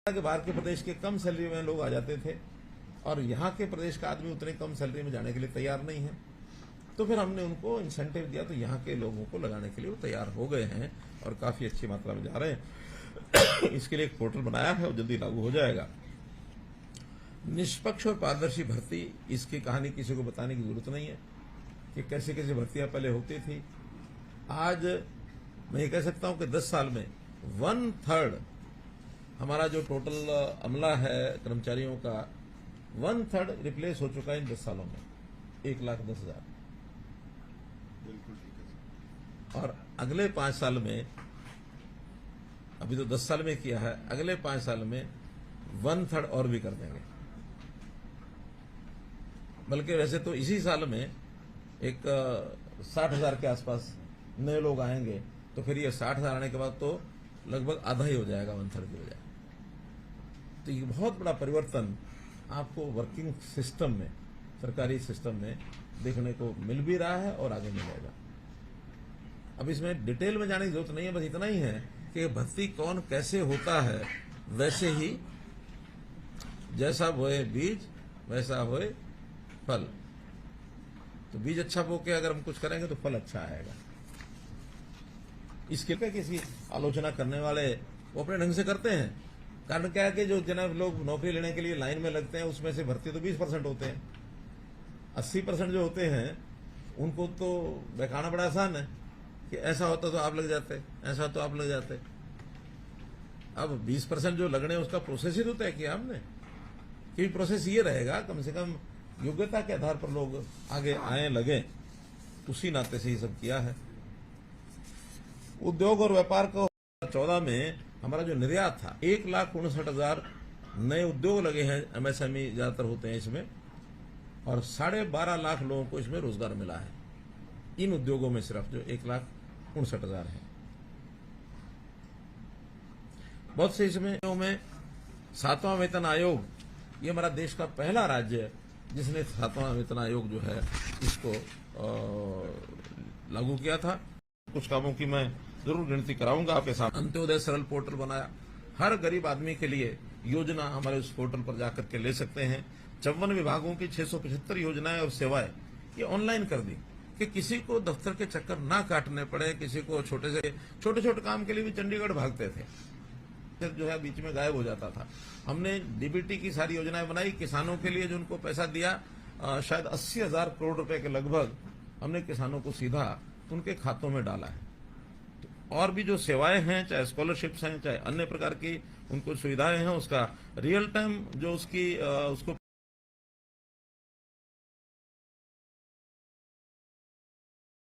के बाहर के प्रदेश के कम सैलरी में लोग आ जाते थे और यहाँ के प्रदेश का आदमी उतने कम सैलरी में जाने के लिए तैयार नहीं है। तो फिर हमने उनको इंसेंटिव दिया, तो यहाँ के लोगों को लगाने के लिए वो तैयार हो गए हैं और काफी अच्छी मात्रा में जा रहे हैं। इसके लिए एक पोर्टल बनाया है और जल्दी लागू हो जाएगा। निष्पक्ष और पारदर्शी भर्ती, इसकी कहानी किसी को बताने की जरूरत नहीं है कि कैसे कैसे भर्तियां पहले होती थी। आज मैं ये कह सकता हूं कि 10 साल में 1/3 हमारा जो टोटल अमला है कर्मचारियों का 1/3 रिप्लेस हो चुका है इन 10 सालों में। 1,10,000। बिल्कुल ठीक है। और अगले 5 साल में, अभी तो 10 साल में किया है, अगले 5 साल में 1/3 और भी कर देंगे। बल्कि वैसे तो इसी साल में एक 60,000 के आसपास नए लोग आएंगे, तो फिर ये 60,000 आने के बाद तो लगभग आधा ही हो जाएगा 1/3 की बजाय। तो ये बहुत बड़ा परिवर्तन आपको वर्किंग सिस्टम में, सरकारी सिस्टम में देखने को मिल भी रहा है और आगे मिलेगा। अब इसमें डिटेल में जाने की जरूरत नहीं है, बस इतना ही है कि भर्ती कौन कैसे होता है, वैसे ही जैसा बोए बीज वैसा होए फल। तो बीज अच्छा बो के अगर हम कुछ करेंगे तो फल अच्छा आएगा। इसके लिए किसी आलोचना करने वाले वो अपने ढंग से करते हैं। कारण क्या है कि जो जनाब लोग नौकरी लेने के लिए लाइन में लगते हैं उसमें से भर्ती तो 20% होते हैं। 80% जो होते हैं उनको तो बहकाना बड़ा आसान है कि ऐसा होता तो आप लग जाते, ऐसा तो आप लग जाते। अब 20% जो लगने उसका प्रोसेस ही तो तय किया हमने कि प्रोसेस ये रहेगा, कम से कम योग्यता के आधार पर लोग आगे आए लगे, उसी नाते से ही सब किया है। उद्योग और व्यापार को 14 में हमारा जो निर्यात था 1,59,000 नए उद्योग लगे हैं। एमएसएमई ज्यादातर होते हैं इसमें, और 12.5 लाख लोगों को इसमें रोजगार मिला है इन उद्योगों में, सिर्फ जो 1,59,000 है। बहुत से इसमें 7वां वेतन आयोग, ये हमारा देश का पहला राज्य है जिसने 7वां वेतन आयोग जो है इसको लागू किया था। कुछ कामों की मैं जरूर गिनती कराऊंगा आपके साथ। अंत्योदय सरल पोर्टल बनाया, हर गरीब आदमी के लिए योजना हमारे उस पोर्टल पर जाकर के ले सकते हैं। 54 विभागों की 675 योजनाएं और सेवाएं ये ऑनलाइन कर दी कि किसी को दफ्तर के चक्कर ना काटने पड़े। किसी को छोटे काम के लिए भी चंडीगढ़ भागते थे, फिर जो है बीच में गायब हो जाता था। हमने डीबीटी की सारी योजनाएं बनाई किसानों के लिए, जो उनको पैसा दिया शायद 80,000 करोड़ रुपए के लगभग हमने किसानों को सीधा उनके खातों में डाला है। तो और भी जो सेवाएं हैं, चाहे स्कॉलरशिप्स हैं, चाहे अन्य प्रकार की उनको सुविधाएं हैं, उसका रियल टाइम जो उसको